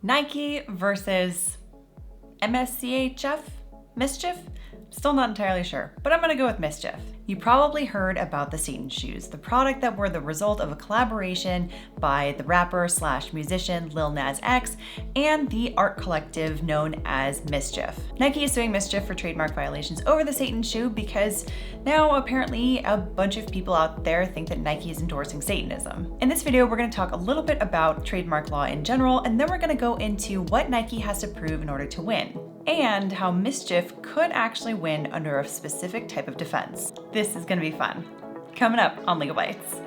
Nike versus MSCHF? Mischief? Still not entirely sure, but I'm gonna go with Mischief. You probably heard about the Satan shoes, the product that were the result of a collaboration by the rapper/musician Lil Nas X and the art collective known as Mischief. Nike is suing Mischief for trademark violations over the Satan shoe because now apparently a bunch of people out there think that Nike is endorsing Satanism. In this video, we're gonna talk a little bit about trademark law in general, and then we're gonna go into what Nike has to prove in order to win, and how Mischief could actually win under a specific type of defense. This is gonna be fun. Coming up on Legal Bytes.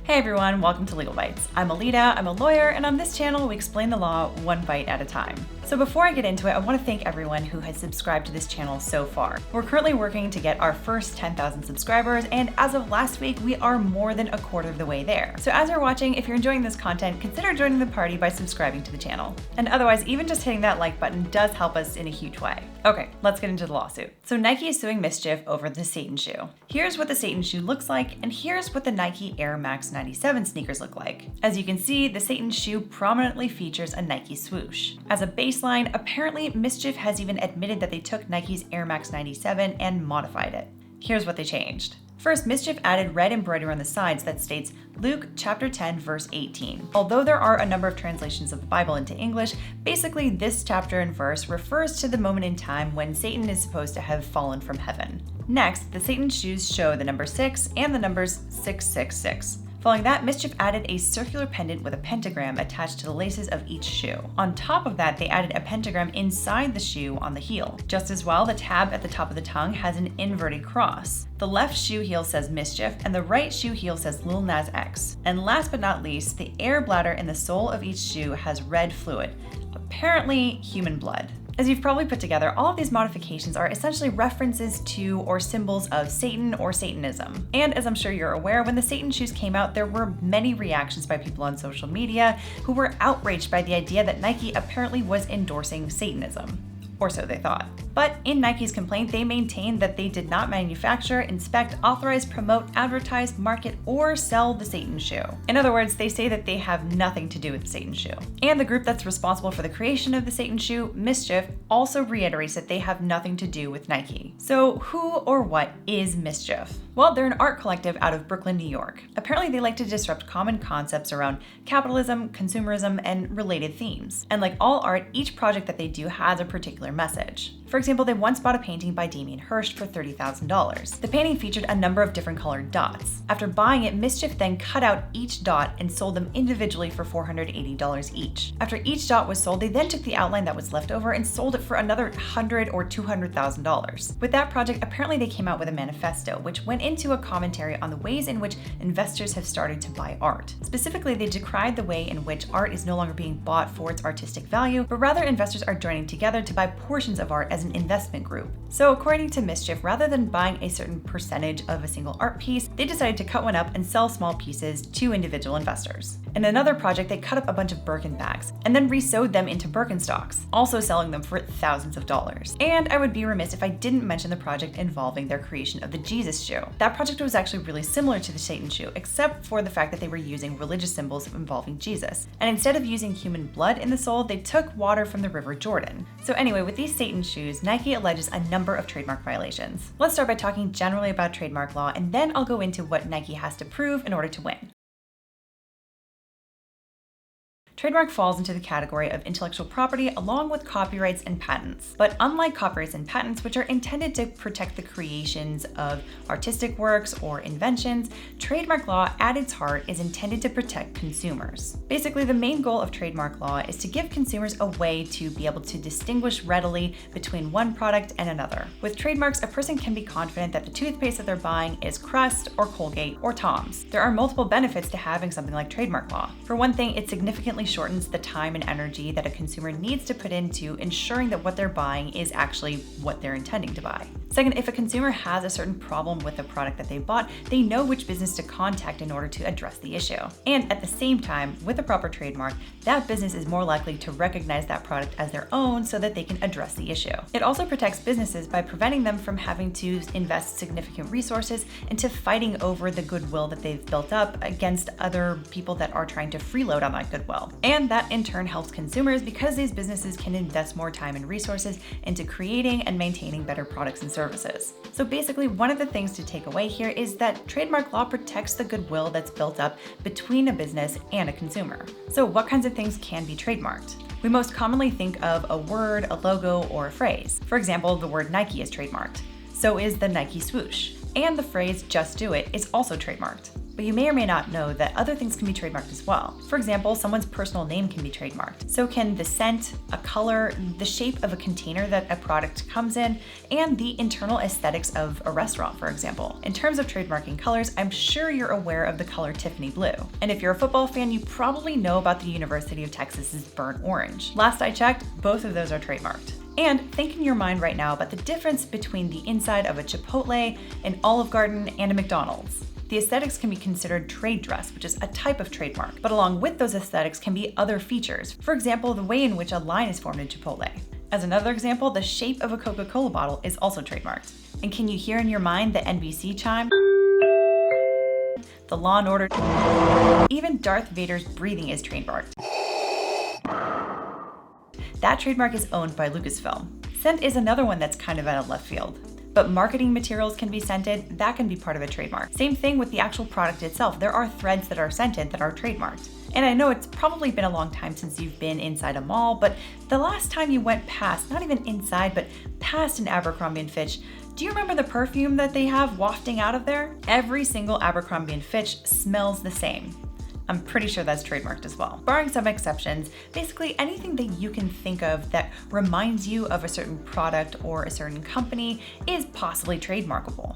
Hey everyone, welcome to Legal Bytes. I'm Alyte, I'm a lawyer, and on this channel we explain the law one bite at a time. So before I get into it, I want to thank everyone who has subscribed to this channel so far. We're currently working to get our first 10,000 subscribers, and as of last week, we are more than a quarter of the way there. So as you're watching, if you're enjoying this content, consider joining the party by subscribing to the channel. And otherwise, even just hitting that like button does help us in a huge way. Okay, let's get into the lawsuit. So Nike is suing Mischief over the Satan shoe. Here's what the Satan shoe looks like, and here's what the Nike Air Max 97 sneakers look like. As you can see, the Satan shoe prominently features a Nike swoosh. As a baseline, apparently Mischief has even admitted that they took Nike's Air Max 97 and modified it. Here's what they changed. First, Mischief added red embroidery on the sides that states Luke chapter 10 verse 18. Although there are a number of translations of the Bible into English, basically this chapter and verse refers to the moment in time when Satan is supposed to have fallen from heaven. Next, the Satan shoes show the number 6 and the numbers 666. Following that, Mischief added a circular pendant with a pentagram attached to the laces of each shoe. On top of that, they added a pentagram inside the shoe on the heel. Just as well, the tab at the top of the tongue has an inverted cross. The left shoe heel says Mischief, and the right shoe heel says Lil Nas X. And last but not least, the air bladder in the sole of each shoe has red fluid, apparently human blood. As you've probably put together, all of these modifications are essentially references to or symbols of Satan or Satanism. And as I'm sure you're aware, when the Satan shoes came out, there were many reactions by people on social media who were outraged by the idea that Nike apparently was endorsing Satanism. Or so they thought. But in Nike's complaint, they maintained that they did not manufacture, inspect, authorize, promote, advertise, market, or sell the Satan shoe. In other words, they say that they have nothing to do with the Satan shoe. And the group that's responsible for the creation of the Satan shoe, Mischief, also reiterates that they have nothing to do with Nike. So who or what is Mischief? Well, they're an art collective out of Brooklyn, New York. Apparently, they like to disrupt common concepts around capitalism, consumerism, and related themes. And like all art, each project that they do has a particular message. For example, they once bought a painting by Damien Hirst for $30,000. The painting featured a number of different colored dots. After buying it, Mischief then cut out each dot and sold them individually for $480 each. After each dot was sold, they then took the outline that was left over and sold it for another $100,000 or $200,000. With that project, apparently they came out with a manifesto, which went into a commentary on the ways in which investors have started to buy art. Specifically, they decried the way in which art is no longer being bought for its artistic value, but rather investors are joining together to buy portions of art as an investment group. So according to Mischief, rather than buying a certain percentage of a single art piece, they decided to cut one up and sell small pieces to individual investors. In another project, they cut up a bunch of Birkin bags and then resewed them into Birkenstocks, also selling them for thousands of dollars. And I would be remiss if I didn't mention the project involving their creation of the Jesus shoe. That project was actually really similar to the Satan shoe, except for the fact that they were using religious symbols involving Jesus. And instead of using human blood in the sole, they took water from the River Jordan. So anyway, with these Satan shoes, Nike alleges a number of trademark violations. Let's start by talking generally about trademark law, and then I'll go into what Nike has to prove in order to win. Trademark falls into the category of intellectual property along with copyrights and patents. But unlike copyrights and patents, which are intended to protect the creations of artistic works or inventions, trademark law at its heart is intended to protect consumers. Basically, the main goal of trademark law is to give consumers a way to be able to distinguish readily between one product and another. With trademarks, a person can be confident that the toothpaste that they're buying is Crest or Colgate or Tom's. There are multiple benefits to having something like trademark law. For one thing, it significantly shortens the time and energy that a consumer needs to put into ensuring that what they're buying is actually what they're intending to buy. Second, if a consumer has a certain problem with the product that they bought, they know which business to contact in order to address the issue. And at the same time, with a proper trademark, that business is more likely to recognize that product as their own so that they can address the issue. It also protects businesses by preventing them from having to invest significant resources into fighting over the goodwill that they've built up against other people that are trying to freeload on that goodwill. And that in turn helps consumers because these businesses can invest more time and resources into creating and maintaining better products and services. So basically, one of the things to take away here is that trademark law protects the goodwill that's built up between a business and a consumer. So what kinds of things can be trademarked? We most commonly think of a word, a logo, or a phrase. For example, the word Nike is trademarked. So is the Nike swoosh. And the phrase just do it is also trademarked. But you may or may not know that other things can be trademarked as well. For example, someone's personal name can be trademarked. So can the scent, a color, the shape of a container that a product comes in, and the internal aesthetics of a restaurant, for example. In terms of trademarking colors, I'm sure you're aware of the color Tiffany blue. And if you're a football fan, you probably know about the University of Texas's burnt orange. Last I checked, both of those are trademarked. And think in your mind right now about the difference between the inside of a Chipotle, an Olive Garden, and a McDonald's. The aesthetics can be considered trade dress, which is a type of trademark, but along with those aesthetics can be other features. For example, the way in which a line is formed in Chipotle. As another example, the shape of a Coca-Cola bottle is also trademarked. And can you hear in your mind the NBC chime? The Law and Order. Even Darth Vader's breathing is trademarked. That trademark is owned by Lucasfilm. Scent is another one that's kind of out of left field. But marketing materials can be scented, that can be part of a trademark. Same thing with the actual product itself. There are threads that are scented that are trademarked. And I know it's probably been a long time since you've been inside a mall, but the last time you went past, not even inside, but past an Abercrombie & Fitch, do you remember the perfume that they have wafting out of there? Every single Abercrombie & Fitch smells the same. I'm pretty sure that's trademarked as well. Barring some exceptions, basically anything that you can think of that reminds you of a certain product or a certain company is possibly trademarkable.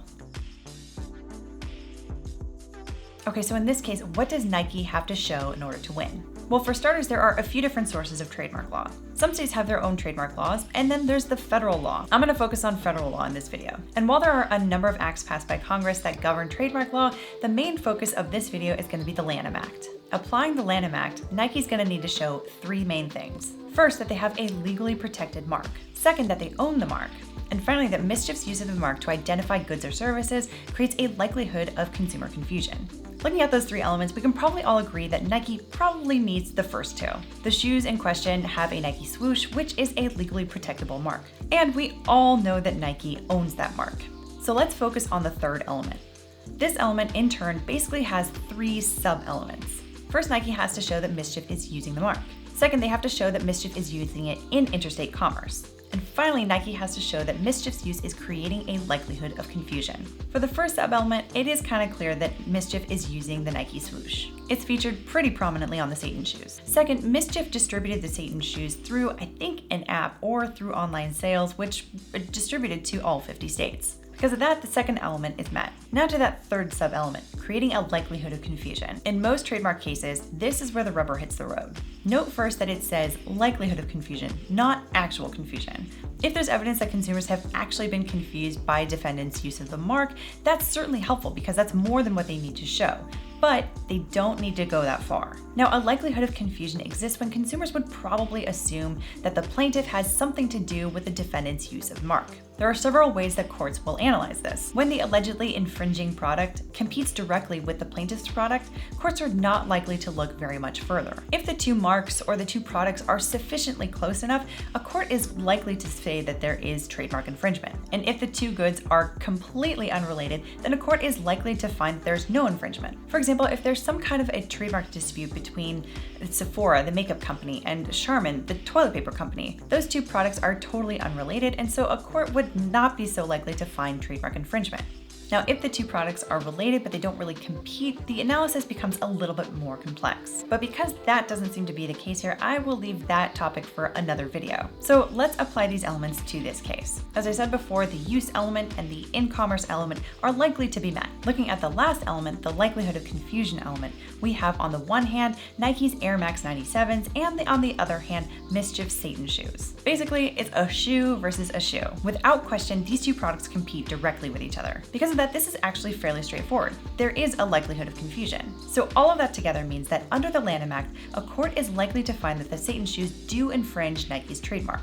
Okay, so in this case, what does Nike have to show in order to win? Well, for starters, there are a few different sources of trademark law. Some states have their own trademark laws, and then there's the federal law. I'm gonna focus on federal law in this video. And while there are a number of acts passed by Congress that govern trademark law, the main focus of this video is gonna be the Lanham Act. Applying the Lanham Act, Nike's gonna need to show three main things. First, that they have a legally protected mark. Second, that they own the mark. And finally, that mischief's use of the mark to identify goods or services creates a likelihood of consumer confusion. Looking at those three elements, we can probably all agree that Nike probably meets the first two. The shoes in question have a Nike swoosh, which is a legally protectable mark. And we all know that Nike owns that mark. So let's focus on the third element. This element, in turn, basically has three sub-elements. First, Nike has to show that Mischief is using the mark. Second, they have to show that Mischief is using it in interstate commerce. And finally, Nike has to show that Mischief's use is creating a likelihood of confusion. For the first sub-element, it is kind of clear that Mischief is using the Nike swoosh. It's featured pretty prominently on the Satan shoes. Second, Mischief distributed the Satan shoes through, I think, an app or through online sales, which distributed to all 50 states. Because of that, the second element is met. Now to that third sub-element, creating a likelihood of confusion. In most trademark cases, this is where the rubber hits the road. Note first that it says likelihood of confusion, not actual confusion. If there's evidence that consumers have actually been confused by defendants' use of the mark, that's certainly helpful because that's more than what they need to show. But they don't need to go that far. Now, a likelihood of confusion exists when consumers would probably assume that the plaintiff has something to do with the defendant's use of mark. There are several ways that courts will analyze this. When the allegedly infringing product competes directly with the plaintiff's product, courts are not likely to look very much further. If the two marks or the two products are sufficiently close enough, a court is likely to say that there is trademark infringement. And if the two goods are completely unrelated, then a court is likely to find that there's no infringement. For example, if there's some kind of a trademark dispute between Sephora, the makeup company, and Charmin, the toilet paper company, those two products are totally unrelated, and so a court would not be so likely to find trademark infringement. Now, if the two products are related but they don't really compete, the analysis becomes a little bit more complex. But because that doesn't seem to be the case here, I will leave that topic for another video. So let's apply these elements to this case. As I said before, the use element and the in-commerce element are likely to be met. Looking at the last element, the likelihood of confusion element, we have on the one hand Nike's Air Max 97s and on the other hand Mischief's Satan shoes. Basically, it's a shoe versus a shoe. Without question, these two products compete directly with each other. Because of that, this is actually fairly straightforward. There is a likelihood of confusion. So all of that together means that under the Lanham Act, a court is likely to find that the Satan shoes do infringe Nike's trademark.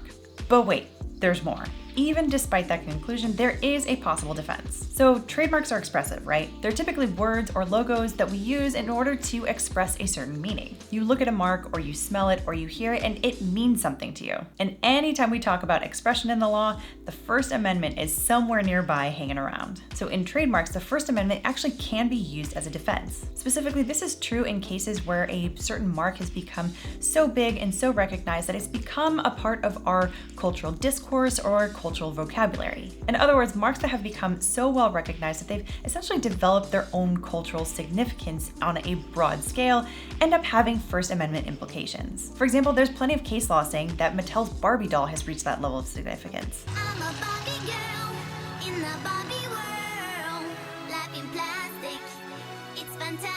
But wait, there's more. Even despite that conclusion, there is a possible defense. So trademarks are expressive, right? They're typically words or logos that we use in order to express a certain meaning. You look at a mark or you smell it or you hear it and it means something to you. And anytime we talk about expression in the law, the First Amendment is somewhere nearby hanging around. So in trademarks, the First Amendment actually can be used as a defense. Specifically, this is true in cases where a certain mark has become so big and so recognized that it's become a part of our cultural discourse or our cultural vocabulary. In other words, marks that have become so well recognized that they've essentially developed their own cultural significance on a broad scale end up having First Amendment implications. For example, there's plenty of case law saying that Mattel's Barbie doll has reached that level of significance. I'm a Barbie girl in the Barbie world, life in plastic, it's fantastic.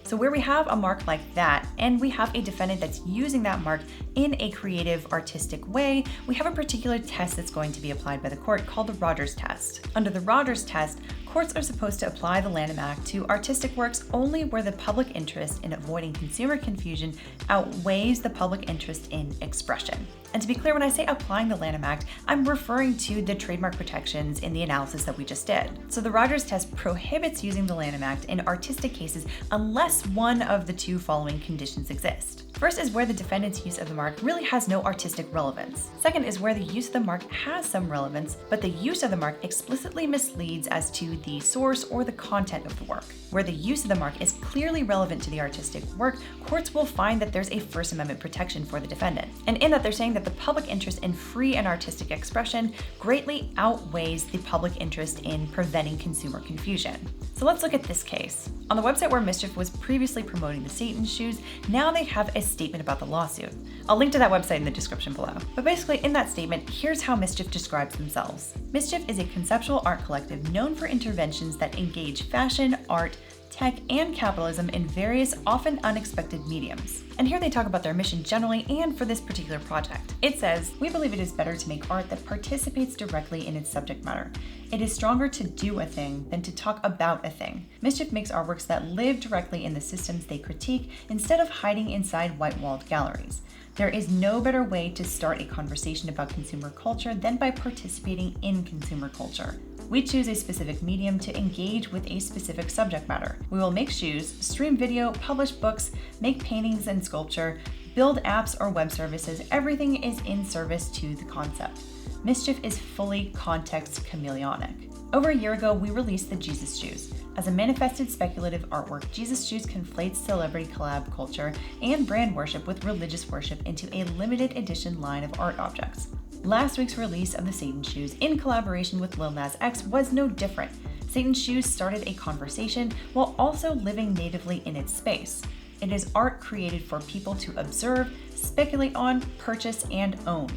So where we have a mark like that, and we have a defendant that's using that mark in a creative, artistic way, we have a particular test that's going to be applied by the court called the Rogers test. Under the Rogers test, courts are supposed to apply the Lanham Act to artistic works only where the public interest in avoiding consumer confusion outweighs the public interest in expression. And to be clear, when I say applying the Lanham Act, I'm referring to the trademark protections in the analysis that we just did. So the Rogers test prohibits using the Lanham Act in artistic cases unless one of the two following conditions exist. First is where the defendant's use of the mark really has no artistic relevance. Second is where the use of the mark has some relevance, but the use of the mark explicitly misleads as to the source or the content of the work. Where the use of the mark is clearly relevant to the artistic work, courts will find that there's a First Amendment protection for the defendant. And in that, they're saying that the public interest in free and artistic expression greatly outweighs the public interest in preventing consumer confusion. So let's look at this case. On the website where Mischief was previously promoting the Satan shoes, now they have a statement about the lawsuit. I'll link to that website in the description below. But basically in that statement, here's how Mischief describes themselves. Mischief is a conceptual art collective known for interventions that engage fashion, art, tech, and capitalism in various, often unexpected mediums. And here they talk about their mission generally and for this particular project. It says, "We believe it is better to make art that participates directly in its subject matter. It is stronger to do a thing than to talk about a thing. Mischief makes artworks that live directly in the systems they critique instead of hiding inside white-walled galleries. There is no better way to start a conversation about consumer culture than by participating in consumer culture. We choose a specific medium to engage with a specific subject matter. We will make shoes, stream video, publish books, make paintings and sculpture, build apps or web services. Everything is in service to the concept. Mischief is fully context chameleonic." Over a year ago, we released the Jesus Shoes. As a manifested speculative artwork, Jesus Shoes conflates celebrity collab culture and brand worship with religious worship into a limited edition line of art objects. Last week's release of the Satan Shoes in collaboration with Lil Nas X was no different. Satan Shoes started a conversation while also living natively in its space. It is art created for people to observe, speculate on, purchase, and own.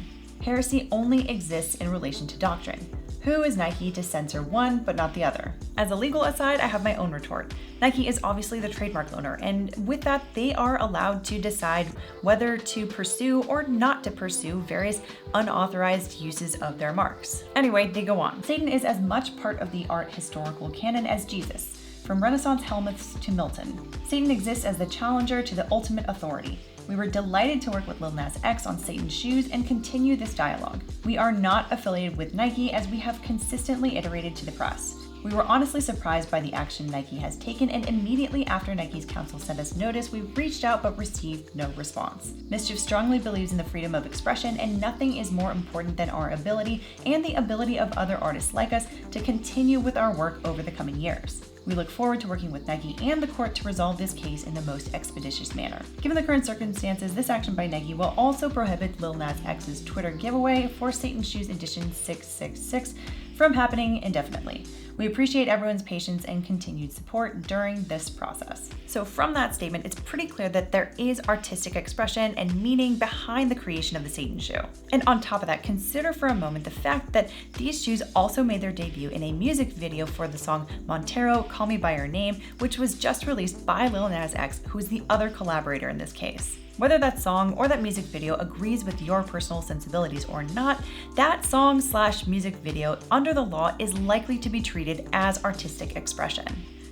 Heresy only exists in relation to doctrine. Who is Nike to censor one but not the other? As a legal aside, I have my own retort. Nike is obviously the trademark owner, and with that, they are allowed to decide whether to pursue or not to pursue various unauthorized uses of their marks. Anyway, they go on. Satan is as much part of the art historical canon as Jesus, from Renaissance helmets to Milton. Satan exists as the challenger to the ultimate authority. We were delighted to work with Lil Nas X on Satan Shoes and continue this dialogue. We are not affiliated with Nike as we have consistently iterated to the press. We were honestly surprised by the action Nike has taken, and immediately after Nike's counsel sent us notice, we reached out but received no response. Mischief strongly believes in the freedom of expression, and nothing is more important than our ability and the ability of other artists like us to continue with our work over the coming years. We look forward to working with Nike and the court to resolve this case in the most expeditious manner. Given the current circumstances, this action by Nike will also prohibit Lil Nas X's Twitter giveaway for Satan Shoes Edition 666 from happening indefinitely. We appreciate everyone's patience and continued support during this process. So from that statement, it's pretty clear that there is artistic expression and meaning behind the creation of the Satan shoe. And on top of that, consider for a moment the fact that these shoes also made their debut in a music video for the song Montero, Call Me By Your Name, which was just released by Lil Nas X, who is the other collaborator in this case. Whether that song or that music video agrees with your personal sensibilities or not, that song/music video under the law is likely to be treated as artistic expression.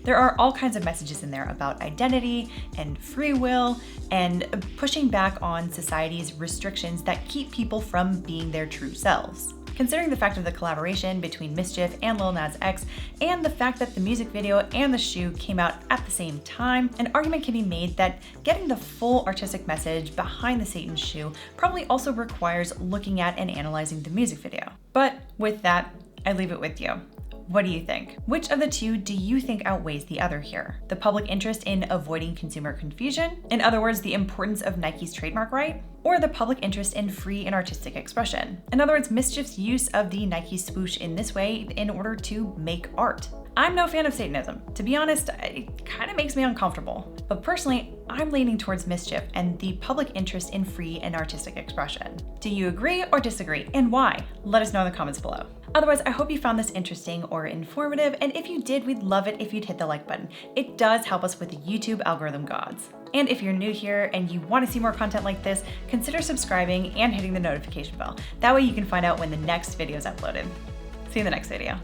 There are all kinds of messages in there about identity and free will and pushing back on society's restrictions that keep people from being their true selves. Considering the fact of the collaboration between MSCHF and Lil Nas X, and the fact that the music video and the shoe came out at the same time, an argument can be made that getting the full artistic message behind the Satan shoe probably also requires looking at and analyzing the music video. But with that, I leave it with you. What do you think? Which of the two do you think outweighs the other here? The public interest in avoiding consumer confusion? In other words, the importance of Nike's trademark right? Or the public interest in free and artistic expression? In other words, MSCHF's use of the Nike swoosh in this way in order to make art. I'm no fan of Satanism. To be honest, it kind of makes me uncomfortable. But personally, I'm leaning towards MSCHF and the public interest in free and artistic expression. Do you agree or disagree, and why? Let us know in the comments below. Otherwise, I hope you found this interesting or informative, and if you did, we'd love it if you'd hit the like button. It does help us with the YouTube algorithm gods. And if you're new here and you want to see more content like this, consider subscribing and hitting the notification bell. That way you can find out when the next video is uploaded. See you in the next video.